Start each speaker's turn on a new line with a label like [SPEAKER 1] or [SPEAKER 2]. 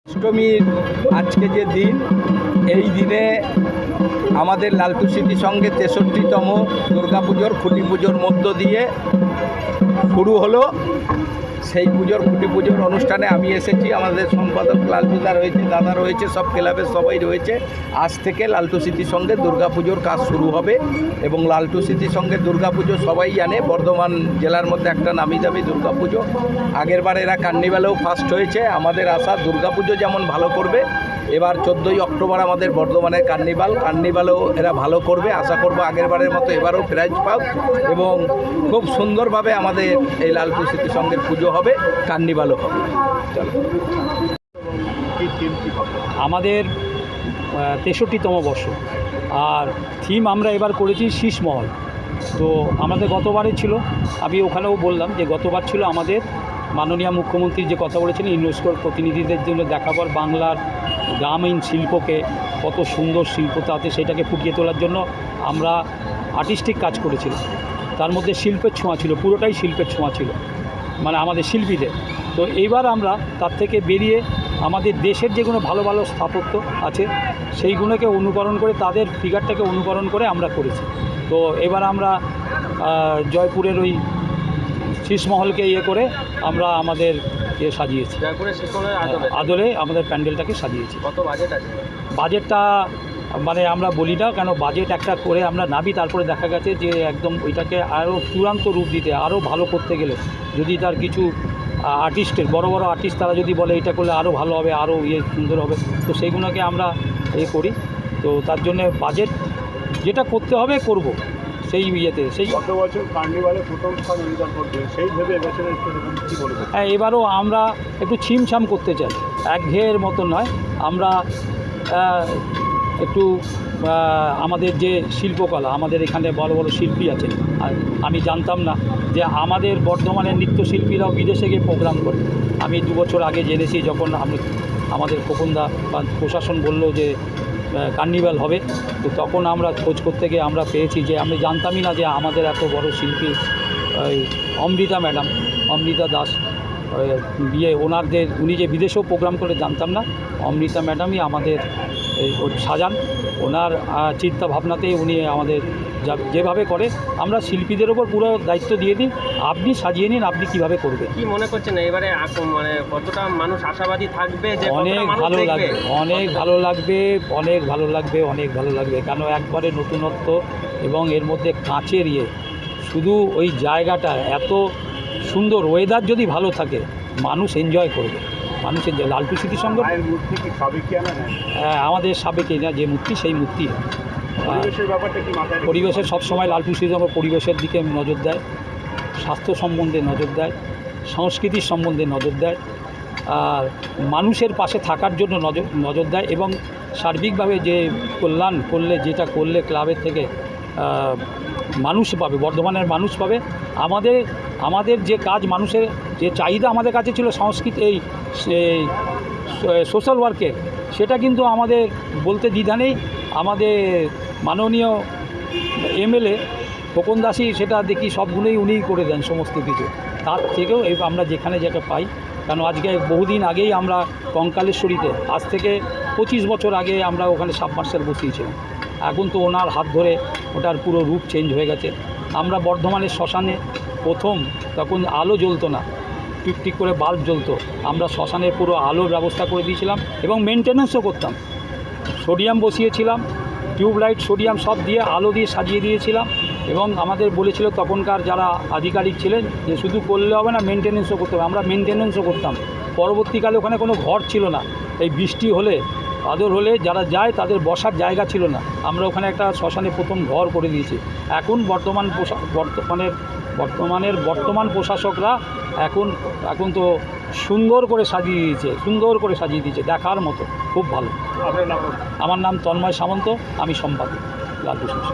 [SPEAKER 1] অষ্টমীর আজকে যে দিন, এই দিনে আমাদের লালটু স্মৃতি সঙ্গে ৬৩তম দুর্গাপুজোর খুঁটি পুজোর মধ্য দিয়ে শুরু হলো। সেই খুঁটি পুজোর অনুষ্ঠানে আমি এসেছি। আমাদের সম্পাদক লালটুদা রয়েছে, দাদা রয়েছে, সব ক্লাবের সবাই রয়েছে। আজ থেকে লালটু স্মৃতির সঙ্গে দুর্গাপুজোর কাজ শুরু হবে এবং লালটু স্মৃতির সঙ্গে দুর্গাপুজো সবাই জানে বর্ধমান জেলার মধ্যে একটা নামি দামি দুর্গাপুজো। আগেরবার এরা কার্নিভালেও ফার্স্ট হয়েছে। আমাদের আশা দুর্গাপুজো যেমন ভালো করবে, এবার 14ই অক্টোবর আমাদের বর্ধমানের কার্নিভালেও এরা ভালো করবে। আশা করব আগেরবারের মতো এবারও প্রাইজ পাক এবং খুব সুন্দরভাবে আমাদের এই লালটু স্মৃতির সঙ্গে পুজো হবে, কার্নিভালও হবে। চলো,
[SPEAKER 2] আমাদের 63তম বর্ষ, আর থিম আমরা এবার করেছি শীষমহল। তো আমাদের গতবারে ছিল, আমি ওখানেও বললাম যে গতবার ছিল আমাদের মাননীয় মুখ্যমন্ত্রী যে কথা বলেছিলেন ইউনেস্কোর প্রতিনিধিদের জন্য দেখাবার বাংলার গ্রামীণ শিল্পকে, কত সুন্দর শিল্প তাতে সেটাকে ফুটিয়ে তোলার জন্য আমরা আর্টিস্টিক কাজ করেছিলাম। তার মধ্যে শিল্পের ছোঁয়া ছিল, পুরোটাই শিল্পের ছোঁয়া ছিল, মানে আমাদের শিল্পীদের। তো এইবার আমরা তার থেকে বেরিয়ে আমাদের দেশের যেগুলো ভালো ভালো স্থাপত্য আছে সেইগুলোকে অনুকরণ করে, তাদের ফিগারটাকে অনুকরণ করে আমরা করেছি। তো এবার আমরা জয়পুরের ওই শীষমহলকে করে আমরা আমাদের সাজিয়েছি, আদলে আমাদের প্যান্ডেলটাকে সাজিয়েছি।
[SPEAKER 3] কত বাজেট আছে?
[SPEAKER 2] বাজেটটা মানে আমরা বলি না, কেন বাজেট একটা করে আমরা নাবি, তারপরে দেখা গেছে যে একদম ওইটাকে আরও চূড়ান্ত রূপ দিতে, আরও ভালো করতে গেলে যদি তার কিছু আর্টিস্টের বড় বড় আর্টিস্ট তারা যদি বলে এটা করলে আরও ভালো হবে, আরও সুন্দর হবে, তো সেইগুলোকে আমরা করি। তো তার জন্য বাজেট যেটা করতে হবে করব সেই সেই
[SPEAKER 4] গত বছর কার্নিভালে প্রথম স্থান অধিকার করবে, সেই ভেবে এবছরের কী বলবেন?
[SPEAKER 2] হ্যাঁ, এবারও আমরা একটু ছিমছাম করতে চাই, একঘেয়ের মতো নয়। আমরা একটু আমাদের যে শিল্পকলা, আমাদের এখানে বড় বড় শিল্পী আছে, আর আমি জানতাম না যে আমাদের বর্ধমানের নৃত্যশিল্পীরাও বিদেশে গিয়ে প্রোগ্রাম করে। আমি 2 বছর আগে জেনেছি, যখন আমাদের খোকনদা বা প্রশাসন বলল যে কার্নিভাল হবে, তো তখন আমরা খোঁজ করতে গিয়ে আমরা পেয়েছি যে আমি জানতামই না যে আমাদের এত বড় শিল্পী অমৃতা দাস ওনাদের, উনি যে বিদেশেও প্রোগ্রাম করে জানতাম না। অমৃতা ম্যাডামই আমাদের সাজান, ওনার চিন্তা ভাবনাতেই উনি আমাদের যেভাবে করে, আমরা শিল্পীদের ওপর পুরো দায়িত্ব দিয়ে দিই, আপনি সাজিয়ে নিন, আপনি কীভাবে করবেন।
[SPEAKER 3] কি মনে করছেন এবারে মানে কতটা মানুষ আশাবাদী থাকবে যে
[SPEAKER 2] অনেক ভালো লাগবে, অনেক ভালো লাগবে, অনেক ভালো লাগবে, অনেক ভালো লাগবে, কেন একবারে নতুনত্ব এবং এর মধ্যে কাঁচের শুধু ওই জায়গাটা এত সুন্দর, ওয়েদার যদি ভালো থাকে মানুষ এনজয় করবে, মানুষ এনজয়। লালটু স্মৃতির সঙ্গে আমাদের সাবেকি না যে মূর্তি, সেই মূর্তি। পরিবেশের সবসময় লালটু স্মৃতি পরিবেশের দিকে নজর দেয়, স্বাস্থ্য সম্বন্ধে নজর দেয়, সংস্কৃতির সম্বন্ধে নজর দেয়, আর মানুষের পাশে থাকার জন্য নজর দেয়, এবং সার্বিকভাবে যে কল্যাণ করলে, যেটা করলে ক্লাবের থেকে মানুষ পাবে, বর্ধমানের মানুষ পাবে। আমাদের যে কাজ, মানুষের যে চাহিদা আমাদের কাছে ছিল সংস্কৃতি, এই সোশ্যাল ওয়ার্কের, সেটা কিন্তু আমাদের বলতে দ্বিধা নেই। আমাদের মাননীয় এমএলএ খোকন দাসই সেটা দেখি সবগুলোই উনিই করে দেন সমস্ত কিছু। তার থেকেও আমরা যেখানে যেটা পাই, কারণ আজকে বহুদিন আগেই আমরা কঙ্কালেশ্বরীতে, আজ থেকে 25 বছর আগে আমরা ওখানে সাবমার্শাল বসিয়েছিলাম। এখন তো ওনার হাত ধরে ওটার পুরো রূপ চেঞ্জ হয়ে গেছে। আমরা বর্ধমানের শ্মশানে প্রথম, তখন আলো জ্বলতো না, টিকটিক করে বাল্ব জ্বলতো, আমরা শ্মশানে পুরো আলোর ব্যবস্থা করে দিয়েছিলাম এবং মেনটেন্যান্সও করতাম। সোডিয়াম বসিয়েছিলাম, টিউবলাইট, সোডিয়াম সব দিয়ে আলো দিয়ে সাজিয়ে দিয়েছিলাম, এবং আমাদের বলেছিল তখনকার যারা আধিকারিক ছিলেন যে শুধু করলে হবে না, মেনটেন্যান্সও করতে হবে। আমরা মেনটেন্যান্সও করতাম। পরবর্তীকালে ওখানে কোনো ঘর ছিল না, এই বৃষ্টি হলে, আদর হলে যারা যায় তাদের বসার জায়গা ছিল না, আমরা ওখানে একটা শ্মশানে প্রথম ঘর করে দিয়েছি। এখন বর্তমান প্রশাসকরা এখন তো সুন্দর করে সাজিয়ে দিয়েছে, দেখার মতো, খুব ভালো। আমার নাম তন্ময় সামন্ত, আমি সম্পাদক লালটু স্মৃতি।